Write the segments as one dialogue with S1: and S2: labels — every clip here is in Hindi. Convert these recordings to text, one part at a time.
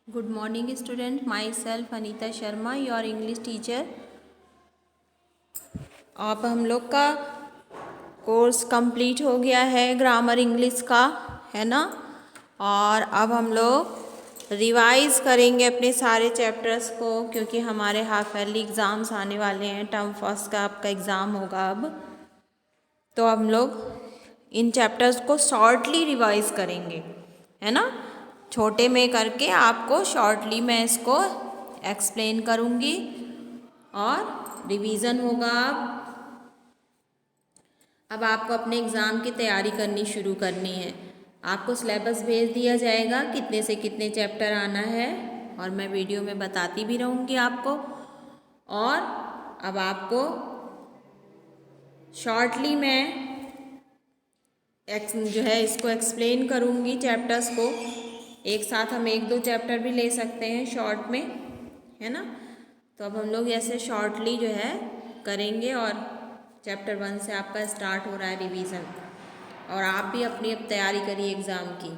S1: Good morning student, myself Anita Sharma, your English teacher। अब हम लोग का कोर्स कंप्लीट हो गया है ग्रामर इंग्लिश का, है ना। और अब हम लोग रिवाइज करेंगे अपने सारे चैप्टर्स को, क्योंकि हमारे हाफ ईयरली एग्ज़ाम्स आने वाले हैं। टर्म फर्स्ट का आपका एग्ज़ाम होगा अब, तो हम लोग इन चैप्टर्स को शॉर्टली रिवाइज करेंगे, है ना। छोटे में करके आपको शॉर्टली मैं इसको एक्सप्लेन करूँगी और रिवीजन होगा। अब आपको अपने एग्ज़ाम की तैयारी करनी शुरू करनी है। आपको सिलेबस भेज दिया जाएगा कितने से कितने चैप्टर आना है, और मैं वीडियो में बताती भी रहूँगी आपको। और अब आपको शॉर्टली मैं जो है इसको एक्सप्लेन करूँगी चैप्टर्स को। एक साथ हम एक दो चैप्टर भी ले सकते हैं शॉर्ट में, है ना। तो अब हम लोग ऐसे शॉर्टली जो है करेंगे, और चैप्टर 1 से आपका स्टार्ट हो रहा है रिवीजन। और आप भी अपनी अब तैयारी करिए एग्ज़ाम की।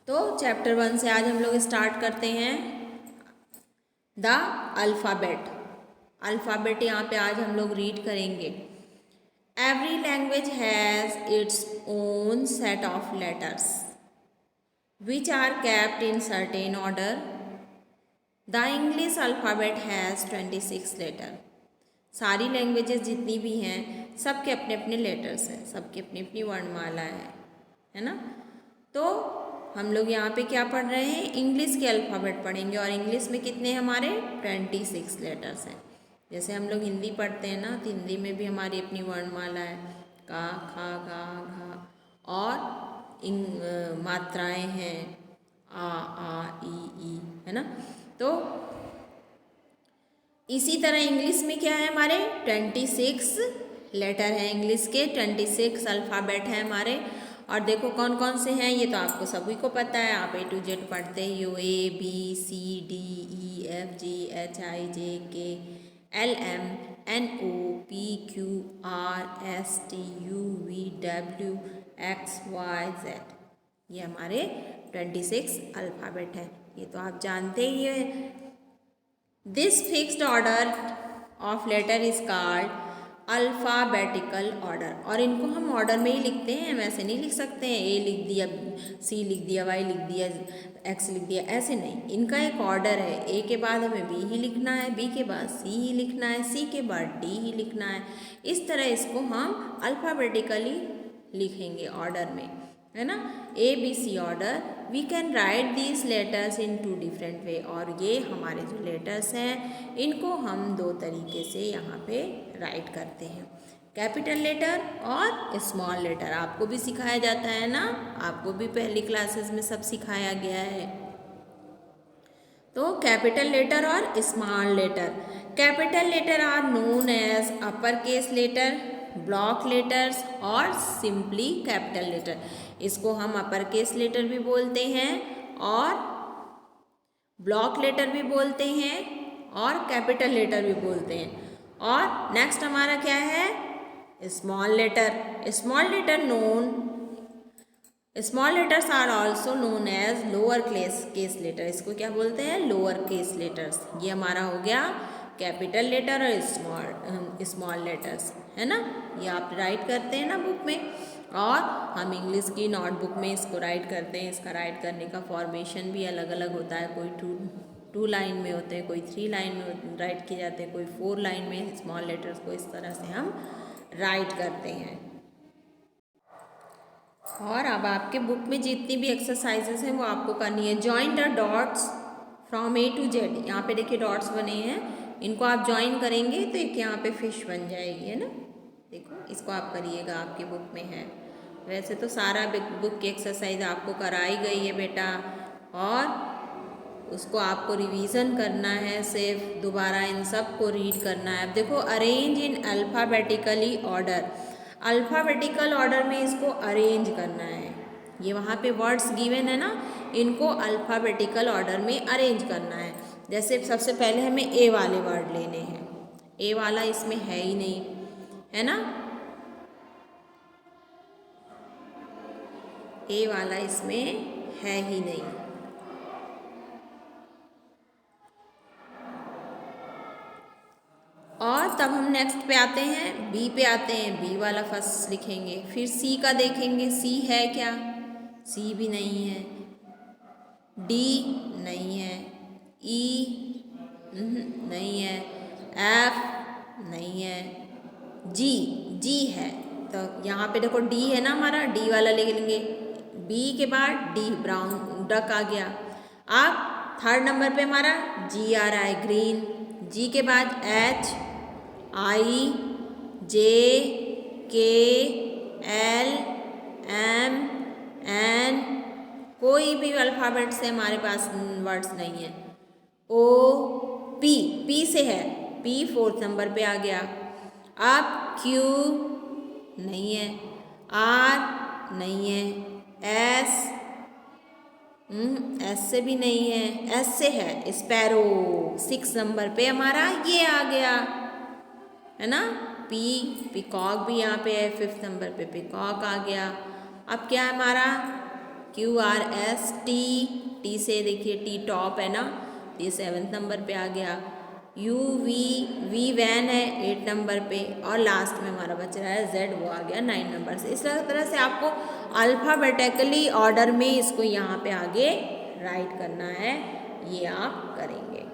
S1: तो चैप्टर 1 से आज हम लोग स्टार्ट करते हैं द अल्फ़ाबेट। अल्फ़ाबेट यहाँ पे आज हम लोग रीड करेंगे। Every language has its own set of letters which are kept in certain order. The English alphabet has 26 letters. सारी लैंग्वेजेस जितनी भी हैं सबके अपने अपने लेटर्स हैं, सबकी अपनी अपनी वर्णमाला है ना। तो हम लोग यहाँ पे क्या पढ़ रहे हैं, इंग्लिश के अल्फ़ाबेट पढ़ेंगे। और इंग्लिश में कितने हमारे 26 लेटर्स हैं। जैसे हम लोग हिंदी पढ़ते हैं ना, तो हिंदी में भी हमारी अपनी वर्णमाला है, का, खा, गा, घा। और मात्राएं हैं आ, ई, है ना। तो इसी तरह इंग्लिश में क्या है, हमारे 26 लेटर हैं। इंग्लिश के 26 अल्फ़ाबेट हैं हमारे। और देखो कौन कौन से हैं, ये तो आपको सभी को पता है, आप A to Z पढ़ते ही हो। A B C D E F G H I J K L M N O P Q R S T U V W X Y Z, ये हमारे 26 अल्फ़ाबेट हैं। ये तो आप जानते ही हैं। This fixed order of letter is called alphabetical order. और इनको हम ऑर्डर में ही लिखते हैं, वैसे नहीं लिख सकते हैं ए लिख दिया, सी लिख दिया, वाई लिख दिया, एक्स लिख दिया, ऐसे नहीं। इनका एक ऑर्डर है। ए के बाद हमें बी ही लिखना है, बी के बाद सी ही लिखना है, सी के बाद डी ही लिखना है। इस तरह इसको हम अल्फ़ाबेटिकली लिखेंगे ऑर्डर में, है ना। A B C order. We can write these letters in 2 different way. और ये हमारे जो लेटर्स हैं इनको हम 2 तरीके से यहाँ पे राइट करते हैं, कैपिटल लेटर और स्मॉल लेटर। आपको भी सिखाया जाता है ना, आपको भी पहली क्लासेस में सब सिखाया गया है। तो कैपिटल लेटर और small letter. Capital letter are known as upper case letter, block letters और सिंपली कैपिटल लेटर। इसको हम अपर केस लेटर भी बोलते हैं और ब्लॉक लेटर भी बोलते हैं और कैपिटल लेटर भी बोलते हैं। और नेक्स्ट हमारा क्या है, small letter. Small letter known small letters are also known as lower case letter. इसको क्या बोलते हैं, लोअर केस लेटर्स। ये हमारा हो गया कैपिटल लेटर और स्मॉल लेटर्स, है ना। ये आप राइट करते हैं ना बुक में, और हम इंग्लिश की नोटबुक में इसको राइट करते हैं। इसका राइट करने का फॉर्मेशन भी अलग अलग होता है। कोई टू लाइन में होते हैं, कोई 3 लाइन में राइट किए जाते हैं, कोई 4 लाइन में। स्मॉल लेटर्स को इस तरह से हम राइट करते हैं। और अब आपके बुक में जितनी भी एक्सरसाइजेस हैं वो आपको करनी है। Join the dots from A to Z। यहाँ पे देखिए डॉट्स बने हैं, इनको आप ज्वाइन करेंगे तो एक यहाँ पे फिश बन जाएगी, है ना। देखो इसको आप करिएगा, आपकी बुक में है। वैसे तो सारा बुक की एक्सरसाइज आपको कराई गई है बेटा, और उसको आपको रिवीजन करना है, सिर्फ दोबारा इन सब को रीड करना है। अब देखो, arrange in alphabetically order. Alphabetical order में इसको अरेंज करना है। ये वहाँ पे वर्ड्स गिवन है ना, इनको अल्फ़ाबेटिकल ऑर्डर में अरेंज करना है। जैसे सबसे पहले हमें ए वाले वर्ड लेने हैं। ए वाला इसमें है ही नहीं, है ना। ए वाला इसमें है ही नहीं। तब हम नेक्स्ट पे आते हैं, बी पे आते हैं। बी वाला फर्स्ट लिखेंगे, फिर सी का देखेंगे, सी है क्या, सी भी नहीं है, डी नहीं है, ई नहीं है, एफ नहीं है, जी जी है। तो यहाँ पे देखो डी है ना हमारा, डी वाला ले लेंगे। बी के बाद डी ब्राउन डक आ गया। अब थर्ड नंबर पे हमारा जी आ रहा है, ग्रीन। जी के बाद एच, आई, जे, के, एल, एम, एन, कोई भी अल्फ़ाबेट से हमारे पास वर्ड्स नहीं है। ओ, पी, पी से है, पी फोर्थ नंबर पे आ गया। अब क्यू नहीं है, आर नहीं है, एस एस से भी नहीं है, एस से है स्पैरो, सिक्स नंबर पे हमारा ये आ गया है ना। पी, पिकॉक भी यहाँ पे है, फिफ्थ नंबर पे पिकॉक आ गया। अब क्या है हमारा, Q R S T, T से देखिए टी टॉप है ना, ये सेवन्थ नंबर पे आ गया। यू वी, वी वैन है एट नंबर पे, और लास्ट में हमारा बच रहा है जेड, वो आ गया 9 नंबर से। इस तरह से आपको अल्फ़ाबेटिकली ऑर्डर में इसको यहाँ पे आगे राइट करना है, ये आप करेंगे।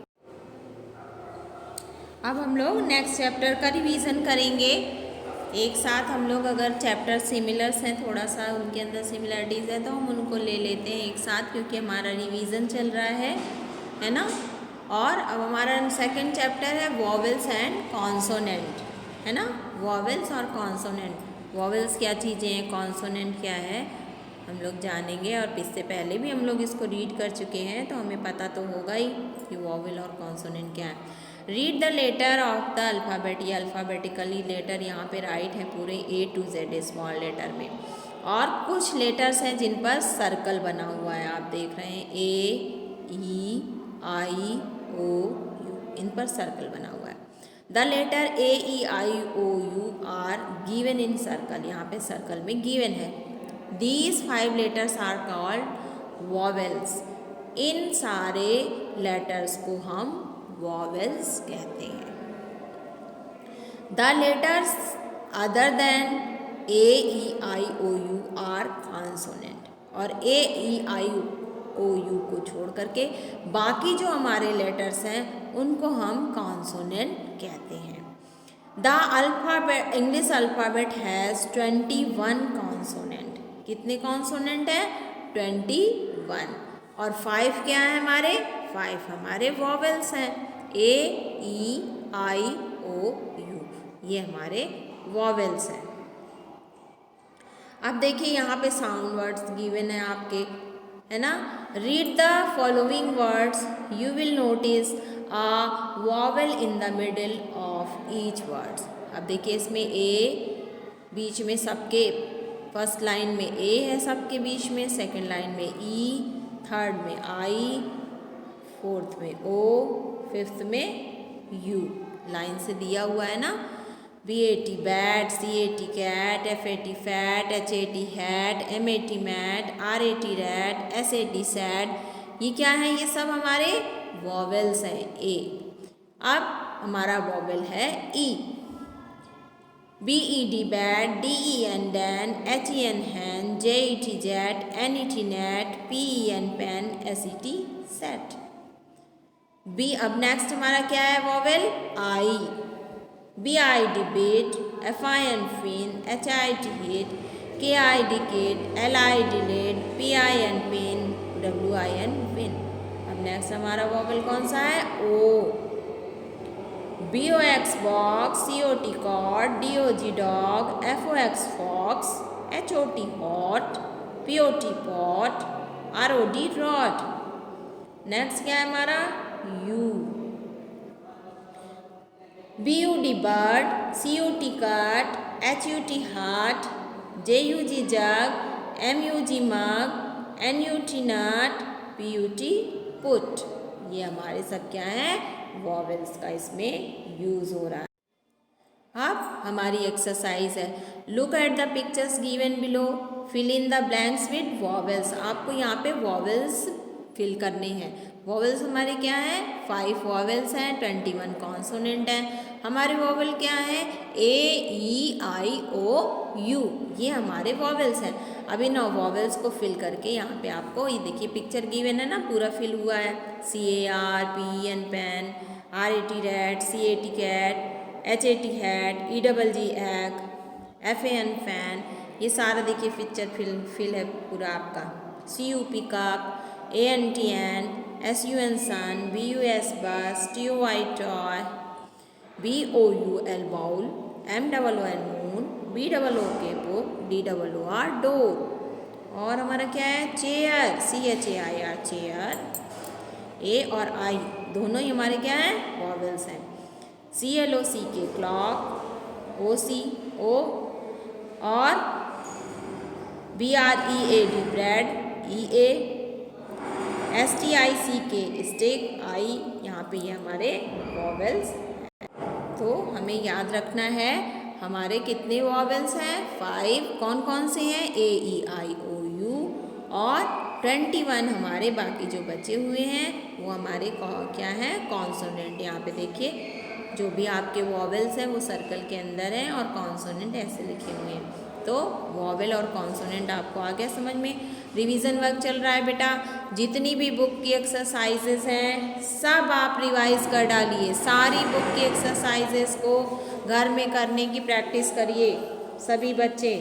S1: अब हम लोग नेक्स्ट चैप्टर का रिवीजन करेंगे एक साथ। हम लोग अगर चैप्टर सिमिलर्स हैं, थोड़ा सा उनके अंदर सिमिलरिटीज़ है, तो हम उनको ले लेते हैं एक साथ, क्योंकि हमारा रिवीजन चल रहा है ना। और अब हमारा सेकंड चैप्टर है वॉवेल्स एंड कॉन्सोनेंट, है ना। वॉवेल्स और कॉन्सोनेंट, वॉवेल्स क्या चीज़ें हैं, कॉन्सोनेंट क्या है, हम लोग जानेंगे। और इससे पहले भी हम लोग इसको रीड कर चुके हैं, तो हमें पता तो होगा ही कि वॉवेल और कॉन्सोनेंट क्या है। Read the letter of the alphabet, ये अल्फ़ाबेटिकली लेटर यहाँ पे राइट है पूरे A to Z small letter में। और कुछ लेटर्स हैं जिन पर सर्कल बना हुआ है, आप देख रहे हैं A, E, I, O, U, इन पर सर्कल बना हुआ है। The letter A, E, I, O, U are given in circle, यहाँ पे सर्कल में गिवन है। These 5 letters are called vowels, इन सारे लेटर्स को हम वॉवेल्स कहते हैं। The letters other than A, E, I, O, U are consonant, और A, E, I, O, U को छोड़ करके बाकी जो हमारे लेटर्स हैं उनको हम कॉन्सोनेंट कहते हैं। The alphabet, English alphabet has 21 consonant, कितने कॉन्सोनेंट हैं, 21। और 5 क्या है हमारे, 5 हमारे वॉवेल्स हैं, A, E, I, O, U, ये हमारे वॉवेल्स हैं। अब देखिए यहाँ पे साउंड वर्ड्स गिवन है आपके, है ना। Read the following words, you will notice a vowel in the middle of each words. अब देखिए इसमें A बीच में, सबके फर्स्ट लाइन में A है सबके बीच में, सेकंड लाइन में E, थर्ड में I, फोर्थ में O, फिफ्थ में U, लाइन से दिया हुआ है ना। BAT bat, CAT cat, FAT fat, HAT hat, MAT mat, RAT rat, SAT sad, ये क्या है, ये सब हमारे वॉवेल्स हैं A। अब हमारा वॉवेल है E। BED bet, DEN den, HEN hen, JET jet, NET net, PEN pen, SET set. B। अब नेक्स्ट हमारा क्या है vowel, I। BID bet, FIN fin, HIT hit, KID kid, LID lid, PIN pin, WIN win. अब नेक्स्ट हमारा वॉवेल कौन सा है, O। BOX box, COT cot, DOG dog, FOX fox, HOT hot, POT pot, ROD rod. Next क्या है हमारा, U। BUD bird, CUT cut, HUT heart, JUG जग, MUG मग, NUT नट, PUT पुट, ये हमारे सब क्या है, वॉवेल्स का इसमें यूज़ हो रहा है। अब हमारी एक्सरसाइज है, look at the pictures given below, fill in the blanks with vowels. आपको यहाँ पे वॉवेल्स फिल करने हैं। वॉवेल्स हमारे क्या हैं, 5 वॉवेल्स हैं, 21 कॉन्सोनेंट हैं। हमारे वॉवेल क्या है, ए ई आई ओ यू, ये हमारे वॉवेल्स हैं। अब इन वॉवेल्स को फिल करके यहाँ पे आपको ये देखिए पिक्चर गिवन है ना, पूरा फिल हुआ है। CARPEN pen, RAT rat, CAT cat, HAT hat, EGG egg, FAN fan, ये सारा देखिए पिक्चर फिल है पूरा आपका। CUP cup, ANTN, SUN sun, BUS bus, TOY toy, BOUL bowl, MOON moon, BOOK book, DOOR door. और हमारा क्या है, चेयर, CHAIR चेयर। A और I दोनों ही हमारे क्या हैं, वॉवेल्स हैं। CLOCK क्लॉक, OC ओ, और BREAD bread, EA, STICK stick, I, यहाँ पे ये हमारे वॉवेल्स। तो हमें याद रखना है हमारे कितने वॉवेल्स हैं, 5। कौन कौन से हैं, AEIOU, और 21 हमारे बाकी जो बचे हुए हैं वो हमारे क्या हैं, कॉन्सोनेंट। यहाँ पे देखिए जो भी आपके वॉवेल्स हैं वो सर्कल के अंदर हैं और कॉन्सोनेंट ऐसे लिखे हुए हैं। तो वॉवेल और कॉन्सोनेंट आपको आ गया समझ में। रिवीजन वर्क चल रहा है बेटा, जितनी भी बुक की एक्सरसाइजेस हैं सब आप रिवाइज कर डालिए। सारी बुक की एक्सरसाइजेस को घर में करने की प्रैक्टिस करिए सभी बच्चे।